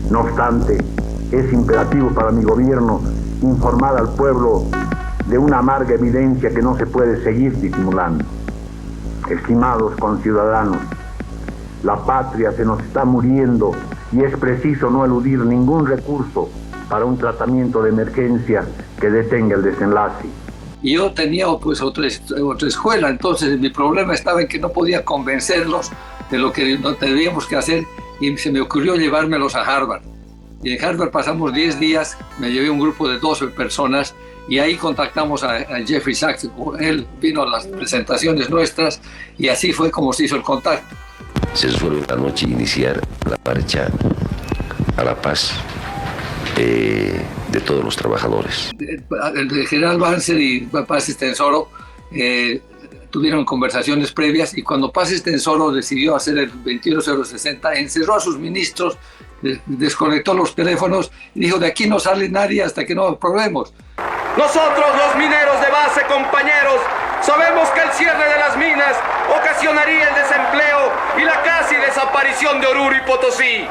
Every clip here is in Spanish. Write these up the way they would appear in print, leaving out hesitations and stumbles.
No obstante, es imperativo para mi gobierno informar al pueblo de una amarga evidencia que no se puede seguir disimulando. Estimados conciudadanos, la patria se nos está muriendo y es preciso no eludir ningún recurso para un tratamiento de emergencia que detenga el desenlace. Y yo tenía pues otra escuela, entonces mi problema estaba en que no podía convencerlos de lo que teníamos que hacer y se me ocurrió llevármelos a Harvard. Y en Harvard pasamos 10 días, me llevé un grupo de 12 personas y ahí contactamos a Jeffrey Sachs. Él vino a las presentaciones nuestras y así fue como se hizo el contacto. Se suele esta noche iniciar la marcha a la paz de todos los trabajadores. El general Banzer y Paz Estenssoro tuvieron conversaciones previas y cuando Paz Estenssoro decidió hacer el 21060, encerró a sus ministros, desconectó los teléfonos y dijo: de aquí no sale nadie hasta que no aprobemos. Nosotros, los mineros de base, compañeros, sabemos que el cierre de las minas ocasionaría el desempleo y la casi desaparición de Oruro y Potosí.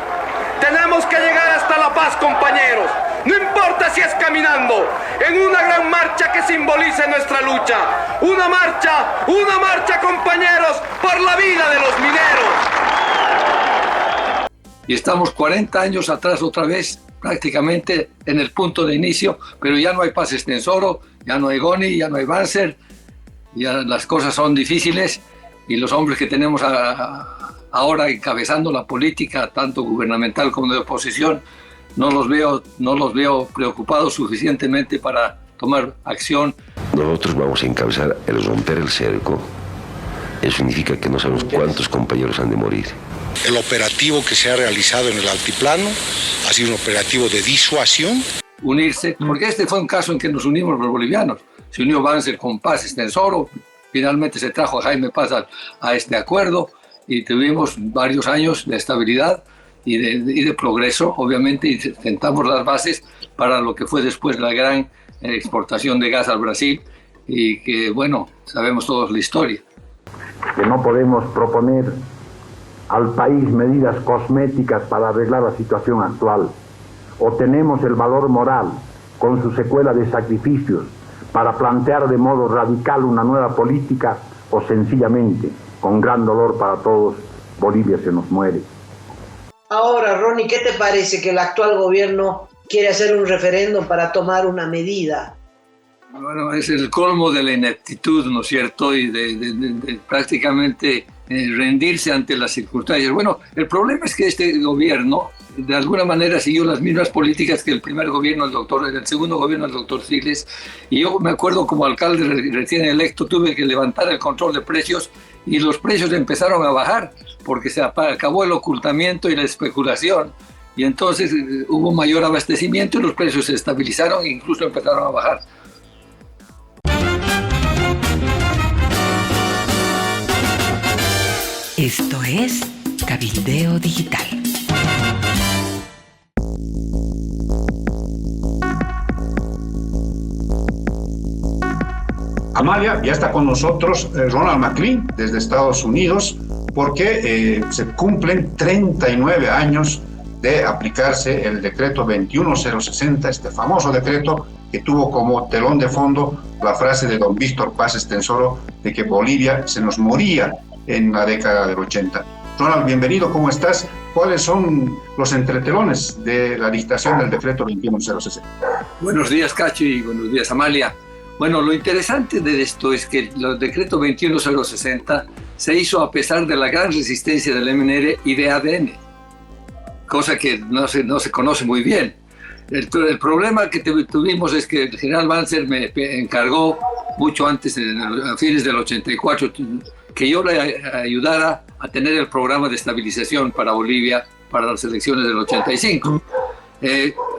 Tenemos que llegar hasta La Paz, compañeros. No importa si es caminando, en una gran marcha que simbolice nuestra lucha. Una marcha, compañeros, por la vida de los mineros. Y estamos 40 años atrás otra vez, prácticamente en el punto de inicio, pero ya no hay Paz Estenssoro, ya no hay Goni, ya no hay Banzer, ya las cosas son difíciles y los hombres que tenemos ahora encabezando la política, tanto gubernamental como de oposición, no los veo preocupados suficientemente para tomar acción. Nosotros vamos a encabezar el romper el cerco. Eso significa que no sabemos cuántos compañeros han de morir. El operativo que se ha realizado en el altiplano ha sido un operativo de disuasión. Unirse, porque este fue un caso en que nos unimos los bolivianos. Se unió Banzer con Paz Estenssoro, finalmente se trajo a Jaime Paz a este acuerdo y tuvimos varios años de estabilidad y de progreso, obviamente, y sentamos las bases para lo que fue después la gran exportación de gas al Brasil y que, bueno, sabemos todos la historia. Que no podemos proponer al país medidas cosméticas para arreglar la situación actual. O tenemos el valor moral, con su secuela de sacrificios, para plantear de modo radical una nueva política, o sencillamente, con gran dolor para todos, Bolivia se nos muere. Ahora, Ronnie, ¿qué te parece que el actual gobierno quiere hacer un referéndum para tomar una medida? Bueno, es el colmo de la ineptitud, ¿no es cierto? Y de prácticamente rendirse ante las circunstancias. Bueno, el problema es que este gobierno, de alguna manera, siguió las mismas políticas que el primer gobierno el segundo gobierno del doctor Siles. Y yo me acuerdo, como alcalde recién electo, tuve que levantar el control de precios y los precios empezaron a bajar porque se acabó el ocultamiento y la especulación. Y entonces hubo mayor abastecimiento y los precios se estabilizaron e incluso empezaron a bajar. Esto es Cabildeo Digital. Amalia, ya está con nosotros Ronald McLean desde Estados Unidos porque se cumplen 39 años de aplicarse el decreto 21060, este famoso decreto que tuvo como telón de fondo la frase de don Víctor Paz Estenssoro de que Bolivia se nos moría en la década del 80. Ronald, bienvenido, ¿cómo estás? ¿Cuáles son los entretelones de la dictación del decreto 21060? Buenos días, Cacho, y buenos días, Amalia. Bueno, lo interesante de esto es que el decreto 21060 se hizo a pesar de la gran resistencia del MNR y de ADN, cosa que no se conoce muy bien. El problema que tuvimos es que el general Banzer me encargó mucho antes, a fines del 84, que yo le ayudara a tener el programa de estabilización para Bolivia para las elecciones del 85.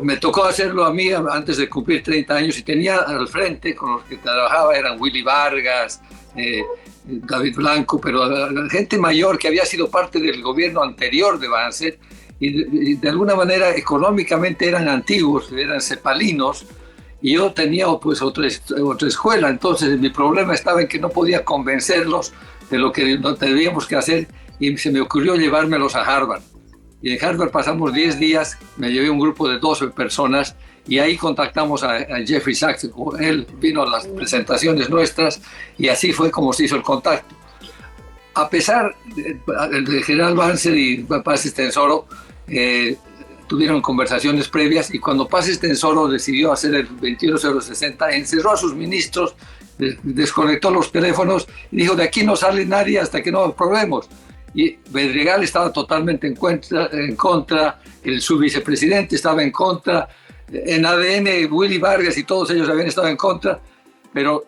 Me tocó hacerlo a mí antes de cumplir 30 años y tenía al frente con los que trabajaba eran Willy Vargas, David Blanco, pero gente mayor que había sido parte del gobierno anterior de Banzer y de alguna manera económicamente eran antiguos, eran cepalinos, y yo tenía pues otra escuela. Entonces mi problema estaba en que no podía convencerlos de lo que teníamos que hacer y se me ocurrió llevármelos a Harvard. Y en Harvard pasamos 10 días, me llevé un grupo de 12 personas y ahí contactamos a Jeffrey Sachs. Él vino a las presentaciones nuestras y así fue como se hizo el contacto. A pesar del general Banzer y Paz Estenssoro tuvieron conversaciones previas, y cuando Paz Estenssoro decidió hacer el 21060, encerró a sus ministros, desconectó los teléfonos y dijo: de aquí no sale nadie hasta que no aprobemos. Y Bedregal estaba totalmente en contra, su vicepresidente estaba en contra, en ADN Willy Vargas y todos ellos habían estado en contra, pero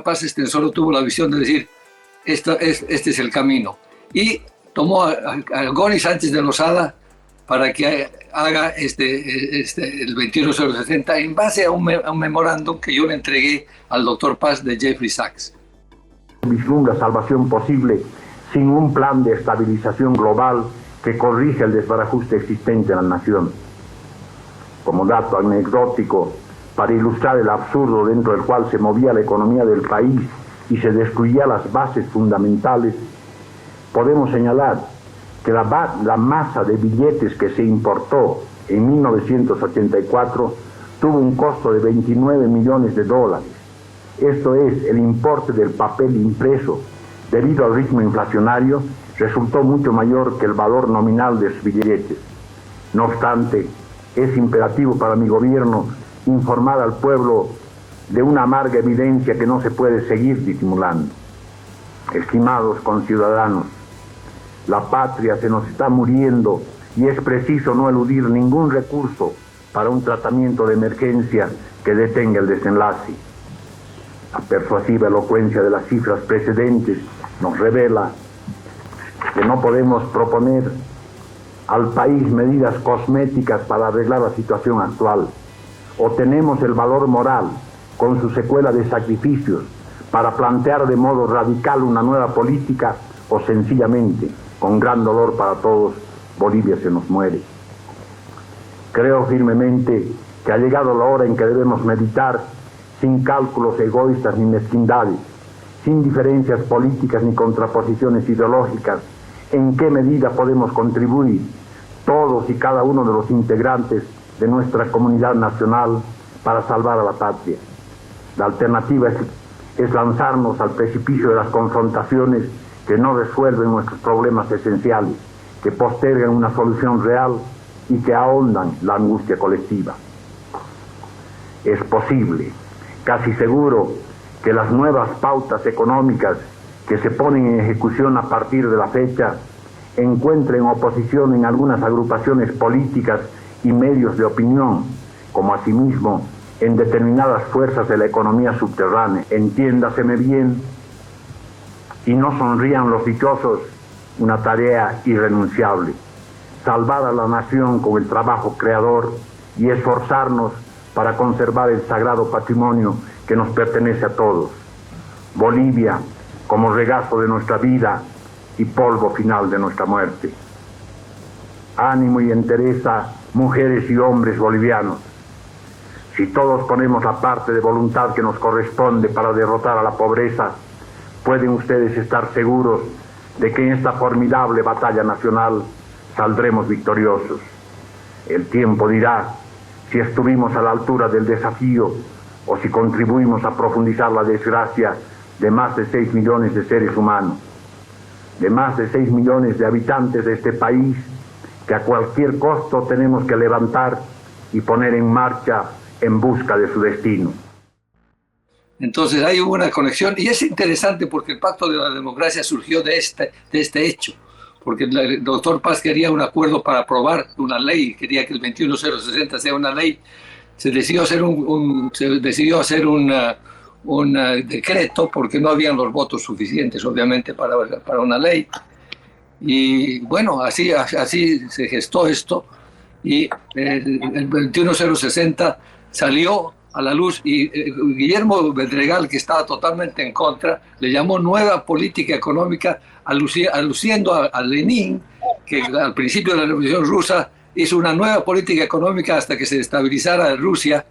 Paz Estenssoro tuvo la visión de decir: este es el camino. Y tomó a Goni Sánchez de Lozada para que haga el 21060 en base a un memorándum que yo le entregué al doctor Paz de Jeffrey Sachs. Vislumbra salvación posible sin un plan de estabilización global que corrija el desbarajuste existente en la nación. Como dato anecdótico, para ilustrar el absurdo dentro del cual se movía la economía del país y se destruía las bases fundamentales, podemos señalar que la masa de billetes que se importó en 1984 tuvo un costo de $29 millones. Esto es, el importe del papel impreso, debido al ritmo inflacionario, resultó mucho mayor que el valor nominal de sus billetes. No obstante, es imperativo para mi gobierno informar al pueblo de una amarga evidencia que no se puede seguir disimulando. Estimados conciudadanos, la patria se nos está muriendo y es preciso no eludir ningún recurso para un tratamiento de emergencia que detenga el desenlace. La persuasiva elocuencia de las cifras precedentes nos revela que no podemos proponer al país medidas cosméticas para arreglar la situación actual. O tenemos el valor moral, con su secuela de sacrificios, para plantear de modo radical una nueva política, o sencillamente, con gran dolor para todos, Bolivia se nos muere. Creo firmemente que ha llegado la hora en que debemos meditar, sin cálculos egoístas ni mezquindades, sin diferencias políticas ni contraposiciones ideológicas, en qué medida podemos contribuir todos y cada uno de los integrantes de nuestra comunidad nacional para salvar a la patria. La alternativa es lanzarnos al precipicio de las confrontaciones que no resuelven nuestros problemas esenciales, que postergan una solución real y que ahondan la angustia colectiva. Es posible, casi seguro, que las nuevas pautas económicas que se ponen en ejecución a partir de la fecha encuentren oposición en algunas agrupaciones políticas y medios de opinión, como asimismo en determinadas fuerzas de la economía subterránea. Entiéndaseme bien, y no sonrían los dichosos, una tarea irrenunciable: salvar a la nación con el trabajo creador y esforzarnos para conservar el sagrado patrimonio que nos pertenece a todos. Bolivia, como regazo de nuestra vida y polvo final de nuestra muerte. Ánimo y entereza, mujeres y hombres bolivianos. Si todos ponemos la parte de voluntad que nos corresponde para derrotar a la pobreza, pueden ustedes estar seguros de que en esta formidable batalla nacional saldremos victoriosos. El tiempo dirá si estuvimos a la altura del desafío o si contribuimos a profundizar la desgracia de más de 6 millones de seres humanos, de más de 6 millones de habitantes de este país que a cualquier costo tenemos que levantar y poner en marcha en busca de su destino. Entonces hay una conexión, y es interesante porque el Pacto de la Democracia surgió de este hecho, porque el doctor Paz quería un acuerdo para aprobar una ley, quería que el 21060 sea una ley. Se decidió hacer un decreto porque no habían los votos suficientes, obviamente, para una ley. Y bueno, así se gestó esto, y el 21060 salió a la luz, y Guillermo Bedregal, que estaba totalmente en contra, le llamó nueva política económica, aluciendo a Lenin, que al principio de la Revolución Rusa hizo una nueva política económica hasta que se estabilizara Rusia.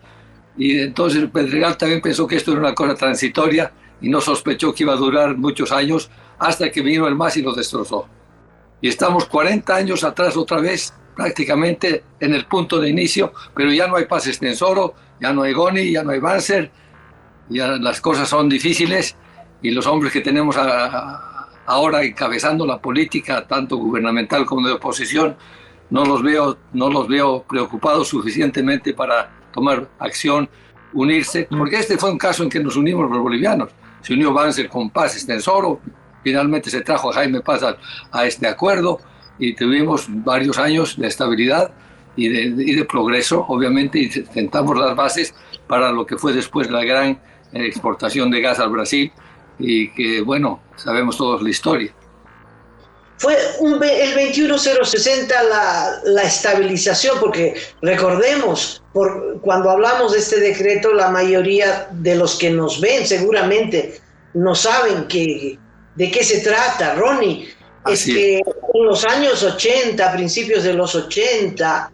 Y entonces Bedregal también pensó que esto era una cosa transitoria y no sospechó que iba a durar muchos años, hasta que vino el MAS y lo destrozó. Y estamos 40 años atrás otra vez, prácticamente en el punto de inicio, pero ya no hay Paz Estenssoro, ya no hay Goni, ya no hay Banzer, ya las cosas son difíciles y los hombres que tenemos ahora encabezando la política, tanto gubernamental como de oposición, no los veo preocupados suficientemente para tomar acción, unirse, porque este fue un caso en que nos unimos los bolivianos. Se unió Banzer con Paz Estenssoro, finalmente se trajo a Jaime Paz a este acuerdo y tuvimos varios años de estabilidad y de progreso, obviamente, y sentamos las bases para lo que fue después la gran exportación de gas al Brasil y que, bueno, sabemos todos la historia. Fue el 21060 la estabilización, porque recordemos, cuando hablamos de este decreto, la mayoría de los que nos ven seguramente no saben de qué se trata, Ronnie. Es que en los años 80, principios de los 80,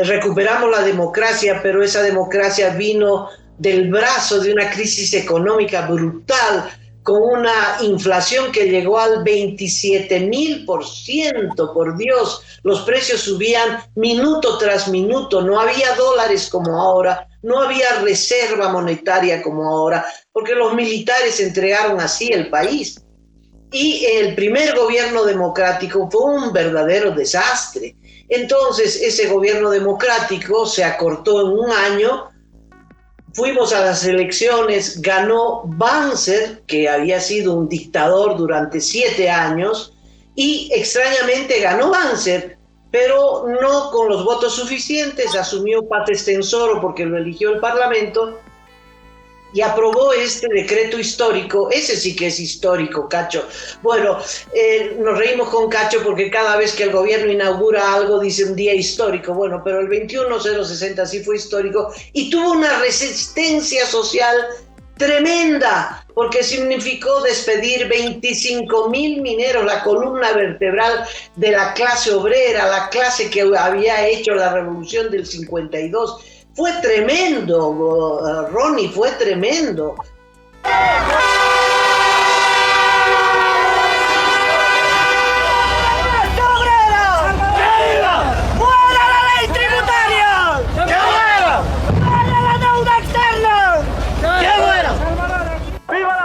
recuperamos la democracia, pero esa democracia vino del brazo de una crisis económica brutal, con una inflación que llegó al 27.000%, por Dios, los precios subían minuto tras minuto, no había dólares como ahora, no había reserva monetaria como ahora, porque los militares entregaron así el país. Y el primer gobierno democrático fue un verdadero desastre. Entonces, ese gobierno democrático se acortó en un año. Fuimos a las elecciones, ganó Banzer, que había sido un dictador durante 7 años, y extrañamente ganó Banzer, pero no con los votos suficientes. Asumió Paz Estenssoro porque lo eligió el Parlamento y aprobó este decreto histórico. Ese sí que es histórico, Cacho. Bueno, nos reímos con Cacho porque cada vez que el gobierno inaugura algo dice un día histórico. Bueno, pero el 21060 sí fue histórico y tuvo una resistencia social tremenda, porque significó despedir 25.000 mineros, la columna vertebral de la clase obrera, la clase que había hecho la revolución del 52. Fue tremendo, Ronnie, fue tremendo.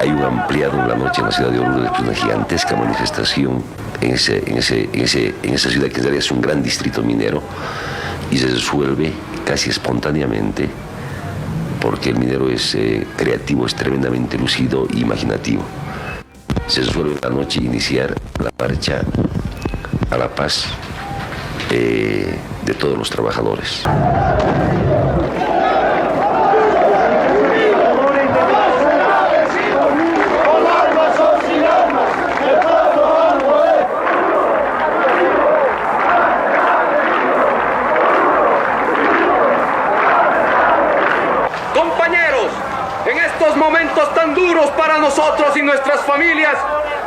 Hay un ampliado en la noche en la ciudad de Oruro, después una gigantesca manifestación en esa ciudad que en realidad es un gran distrito minero y se resuelve casi espontáneamente porque el minero es creativo, es tremendamente lúcido e imaginativo. Se resuelve en la noche iniciar la marcha a la paz de todos los trabajadores. Momentos tan duros para nosotros y nuestras familias,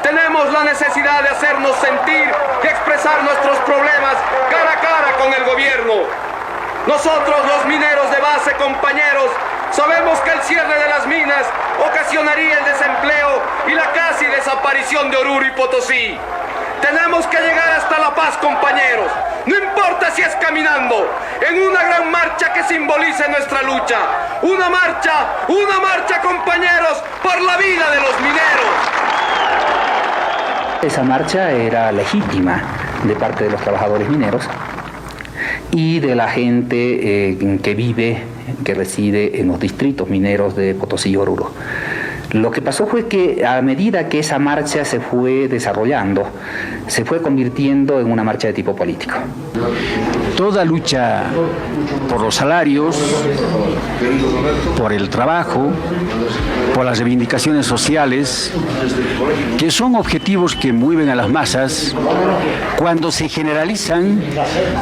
tenemos la necesidad de hacernos sentir y expresar nuestros problemas cara a cara con el gobierno. Nosotros, los mineros de base, compañeros, sabemos que el cierre de las minas ocasionaría el desempleo y la casi desaparición de Oruro y Potosí. Tenemos que llegar hasta La Paz, compañeros. No importa si es caminando, en una gran marcha que simbolice nuestra lucha. Una marcha, compañeros, por la vida de los mineros. Esa marcha era legítima de parte de los trabajadores mineros y de la gente que reside en los distritos mineros de Potosí y Oruro. Lo que pasó fue que a medida que esa marcha se fue desarrollando, se fue convirtiendo en una marcha de tipo político. Toda lucha por los salarios, por el trabajo, por las reivindicaciones sociales, que son objetivos que mueven a las masas, cuando se generalizan,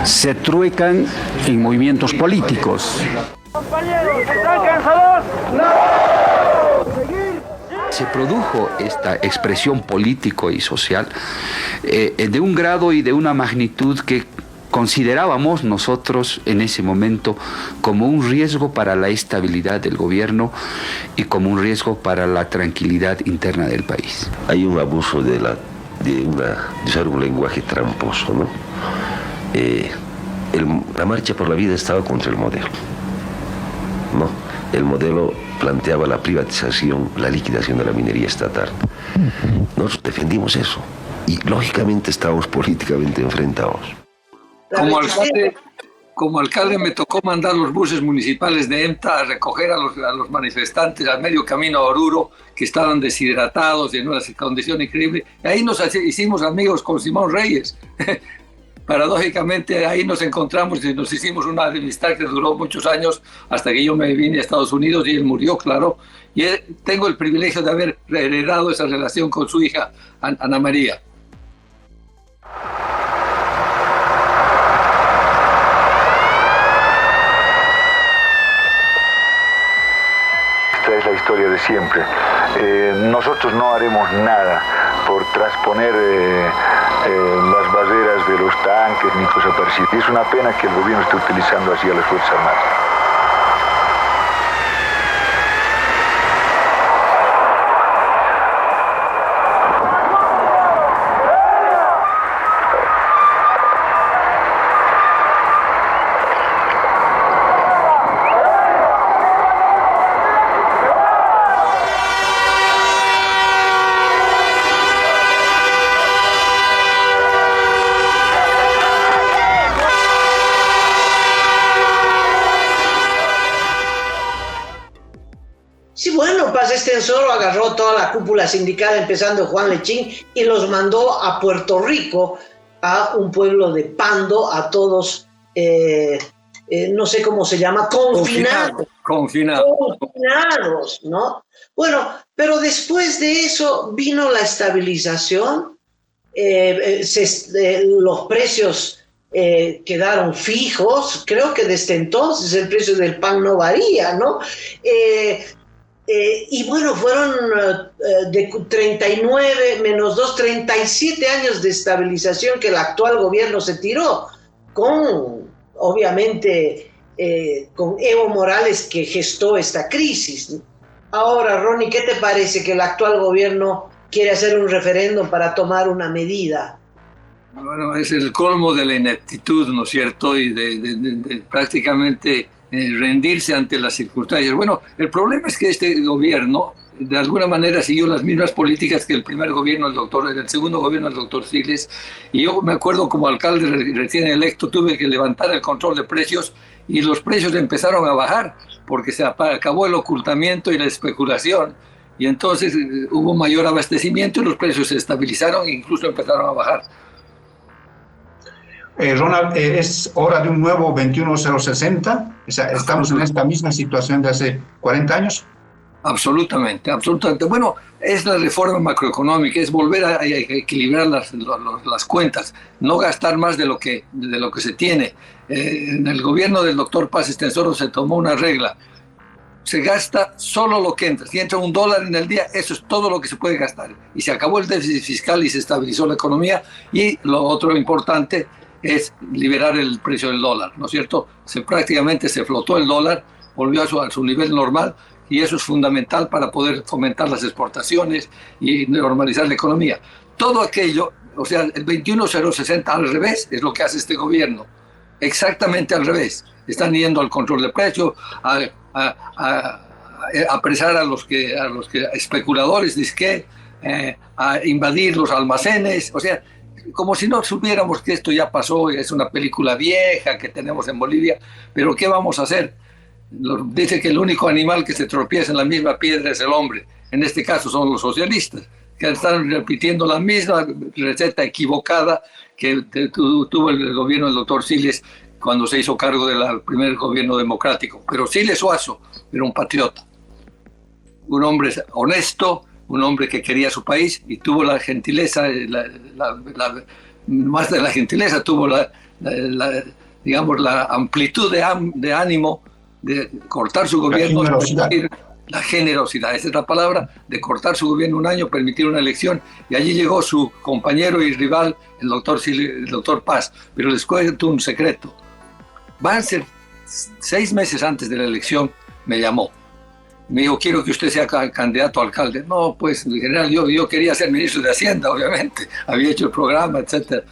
se truecan en movimientos políticos. Compañeros, ¿están cansados? ¡No! Se produjo esta expresión político y social de un grado y de una magnitud que considerábamos nosotros en ese momento como un riesgo para la estabilidad del gobierno y como un riesgo para la tranquilidad interna del país. Hay un abuso de la usar un lenguaje tramposo, ¿no? La Marcha por la Vida estaba contra el modelo, ¿no? El modelo planteaba la privatización, la liquidación de la minería estatal. Nosotros defendimos eso y lógicamente estábamos políticamente enfrentados. Como alcalde me tocó mandar los buses municipales de EMTA a recoger a los manifestantes al medio camino a Oruro, que estaban deshidratados y en una condición increíble. Y ahí nos hicimos amigos con Simón Reyes. Paradójicamente ahí nos encontramos y nos hicimos una amistad que duró muchos años hasta que yo me vine a Estados Unidos y él murió, claro. Y tengo el privilegio de haber heredado esa relación con su hija, Ana María. Esta es la historia de siempre. Nosotros no haremos nada por trasponer las barreras de los tanques ni cosas parecidas. Es una pena que el gobierno esté utilizando así a las Fuerzas Armadas. Extensoro agarró toda la cúpula sindical, empezando Juan Lechín, y los mandó a Puerto Rico, a un pueblo de Pando, a todos, no sé cómo se llama, confinados, ¿no? Bueno, pero después de eso vino la estabilización, los precios quedaron fijos, creo que desde entonces el precio del pan no varía, ¿no? Y bueno, fueron de 39 menos 2, 37 años de estabilización que el actual gobierno se tiró, con, obviamente, con Evo Morales que gestó esta crisis. Ahora, Ronnie, ¿qué te parece que el actual gobierno quiere hacer un referéndum para tomar una medida? Bueno, es el colmo de la ineptitud, ¿no es cierto? Y de prácticamente rendirse ante las circunstancias. Bueno, el problema es que este gobierno de alguna manera siguió las mismas políticas que el primer gobierno del segundo gobierno del doctor Siles, y yo me acuerdo como alcalde recién electo tuve que levantar el control de precios y los precios empezaron a bajar porque se acabó el ocultamiento y la especulación, y entonces hubo mayor abastecimiento y los precios se estabilizaron e incluso empezaron a bajar. Ronald, ¿es hora de un nuevo 21060? O sea, ¿estamos en esta misma situación de hace 40 años? Absolutamente, absolutamente. Bueno, es la reforma macroeconómica, es volver a equilibrar las cuentas, no gastar más de lo que se tiene. En el gobierno del doctor Paz Extensoro se tomó una regla: se gasta solo lo que entra. Si entra $1 en el día, eso es todo lo que se puede gastar. Y se acabó el déficit fiscal y se estabilizó la economía. Y lo otro importante es liberar el precio del dólar, ¿no es cierto? Prácticamente se flotó el dólar, volvió a su nivel normal, y eso es fundamental para poder fomentar las exportaciones y normalizar la economía. Todo aquello, o sea, el 21060 al revés es lo que hace este gobierno, exactamente al revés. Están yendo al control de precios, a apresar a los especuladores, a invadir los almacenes, o sea, como si no supiéramos que esto ya pasó, es una película vieja que tenemos en Bolivia, pero ¿qué vamos a hacer? Dice que el único animal que se tropieza en la misma piedra es el hombre. En este caso son los socialistas, que están repitiendo la misma receta equivocada que tuvo el gobierno del doctor Siles cuando se hizo cargo del primer gobierno democrático. Pero Siles Suazo era un patriota, un hombre honesto, un hombre que quería su país y tuvo la gentileza, más de la gentileza, tuvo la amplitud de ánimo de cortar su gobierno, la generosidad, esa es la palabra, de cortar su gobierno un año, permitir una elección, y allí llegó su compañero y rival, el doctor Paz. Pero les cuento un secreto: Banzer, 6 meses antes de la elección, me llamó Me dijo, quiero que usted sea candidato a alcalde. No, pues, general, yo quería ser ministro de Hacienda, obviamente. Había hecho el programa, etc.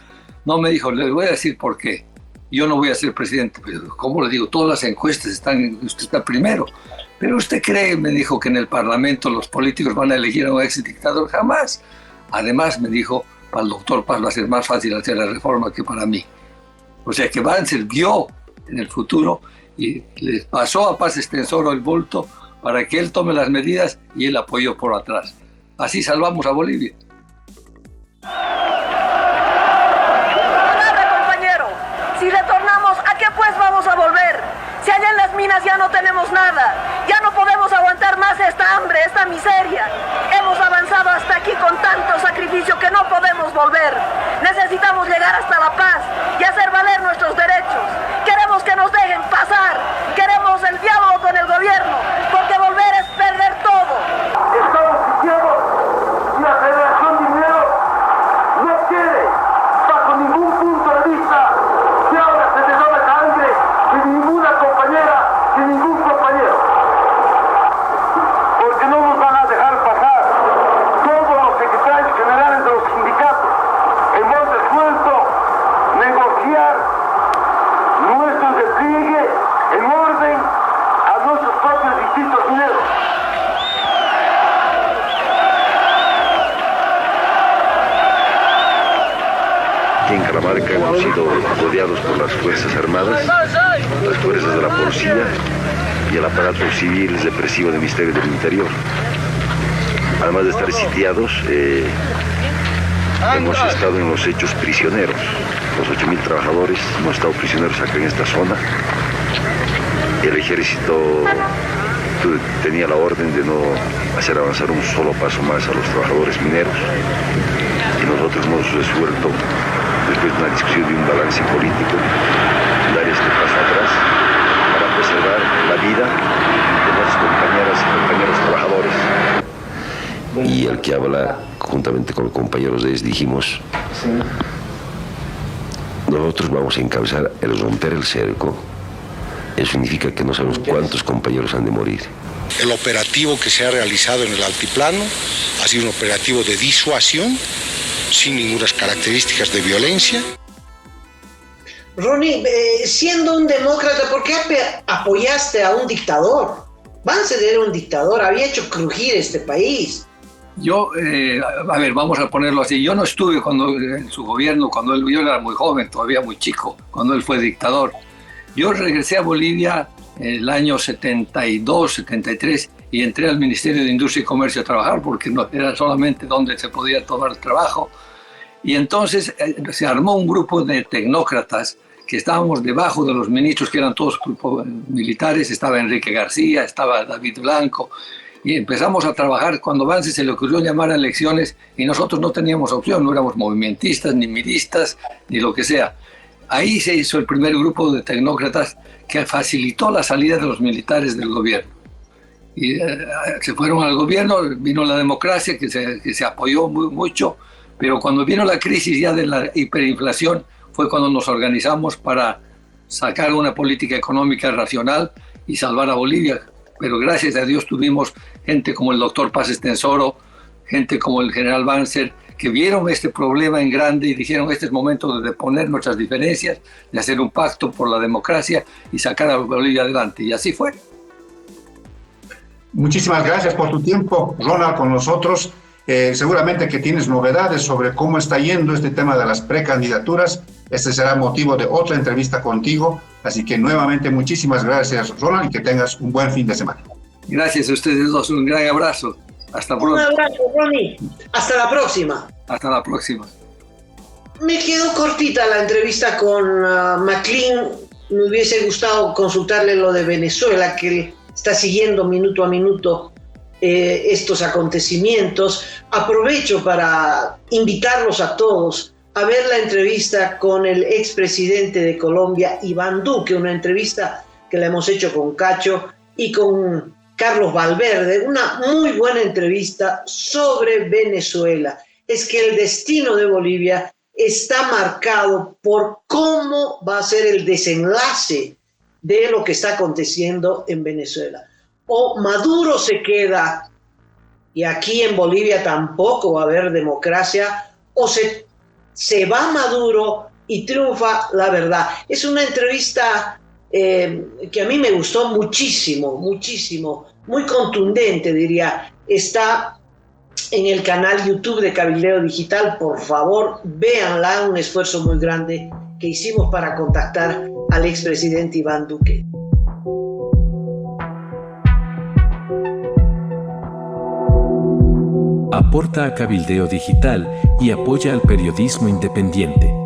No, me dijo, le voy a decir por qué. Yo no voy a ser presidente. Pero, ¿cómo le digo? Todas las encuestas usted está primero. Pero usted cree, me dijo, que en el Parlamento los políticos van a elegir a un ex dictador. Jamás. Además, me dijo, para el doctor Paz va a ser más fácil hacer la reforma que para mí. O sea que Banzer vio en el futuro y le pasó a Paz Estenssoro el bulto para que él tome las medidas y él apoyó por atrás. Así salvamos a Bolivia. Nada, compañero. Si retornamos, ¿a qué pues vamos a volver? Si allá en las minas ya no tenemos nada, ya no podemos aguantar más esta hambre, esta miseria. Hemos avanzado hasta aquí con tanto sacrificio que no podemos volver. Necesitamos llegar hasta la paz y hacer valer nuestros derechos. Queremos que nos dejen pasar. Queremos el diálogo con el gobierno, porque volver es perder todo. Estamos sitiados y la Federación de Mineros no quiere, bajo ningún punto de vista, que ahora se derrame sangre de ninguna compañera, de ningún compañero. Porque no nos van a dejar pasar todos los secretarios generales de los sindicatos en monte suelto negociar nuestro despliegue en orden a nuestros propios distritos mineros. Aquí en Catamarca hemos sido rodeados por las Fuerzas Armadas, las fuerzas de la policía y el aparato civil represivo del Ministerio del Interior. Además de estar sitiados, hemos estado en los hechos prisioneros. Los 8.000 trabajadores hemos estado prisioneros acá en esta zona. El ejército tenía la orden de no hacer avanzar un solo paso más a los trabajadores mineros. Y nosotros hemos resuelto, después de una discusión de un balance político, dar este paso atrás para preservar la vida de nuestras compañeras y compañeros trabajadores. Y el que habla, juntamente con los compañeros de ES, dijimos, nosotros vamos a encabezar el romper el cerco. Eso significa que no sabemos cuántos compañeros han de morir. El operativo que se ha realizado en el altiplano ha sido un operativo de disuasión, sin ninguna características de violencia. Ronnie, siendo un demócrata, ¿por qué apoyaste a un dictador? Banzer era un dictador, había hecho crujir este país. Yo, a ver, vamos a ponerlo así. Yo no estuve en su gobierno, yo era muy joven, todavía muy chico, cuando él fue dictador. Yo regresé a Bolivia en el año 72, 73 y entré al Ministerio de Industria y Comercio a trabajar porque no era solamente donde se podía tomar trabajo. Y entonces se armó un grupo de tecnócratas que estábamos debajo de los ministros, que eran todos grupos militares. Estaba Enrique García, estaba David Blanco, y empezamos a trabajar cuando Banzer se le ocurrió llamar a elecciones y nosotros no teníamos opción, no éramos movimentistas, ni milistas, ni lo que sea. Ahí se hizo el primer grupo de tecnócratas que facilitó la salida de los militares del gobierno. Y se fueron al gobierno, vino la democracia que se apoyó mucho, pero cuando vino la crisis ya de la hiperinflación fue cuando nos organizamos para sacar una política económica racional y salvar a Bolivia. Pero gracias a Dios tuvimos gente como el doctor Paz Estenssoro, gente como el general Banzer, que vieron este problema en grande y dijeron este es momento de poner nuestras diferencias, de hacer un pacto por la democracia y sacar a Bolivia adelante. Y así fue. Muchísimas gracias por tu tiempo, Ronald, con nosotros. Seguramente que tienes novedades sobre cómo está yendo este tema de las precandidaturas. Este será motivo de otra entrevista contigo. Así que nuevamente muchísimas gracias, Ronald, y que tengas un buen fin de semana. Gracias a ustedes dos, un gran abrazo. Hasta pronto. Un abrazo, Ronnie. Hasta la próxima. Hasta la próxima. Me quedó cortita la entrevista con McLean. Me hubiese gustado consultarle lo de Venezuela, que está siguiendo minuto a minuto estos acontecimientos. Aprovecho para invitarlos a todos a ver la entrevista con el expresidente de Colombia, Iván Duque, una entrevista que la hemos hecho con Cacho y con Carlos Valverde, una muy buena entrevista sobre Venezuela. Es que el destino de Bolivia está marcado por cómo va a ser el desenlace de lo que está aconteciendo en Venezuela. o Maduro se queda y aquí en Bolivia tampoco va a haber democracia, o se va Maduro y triunfa la verdad. Es una entrevista que a mí me gustó muchísimo, muchísimo, muy contundente, diría. Está en el canal YouTube de Cabildeo Digital, por favor, véanla, un esfuerzo muy grande que hicimos para contactar al expresidente Iván Duque. Aporta a Cabildeo Digital y apoya al periodismo independiente.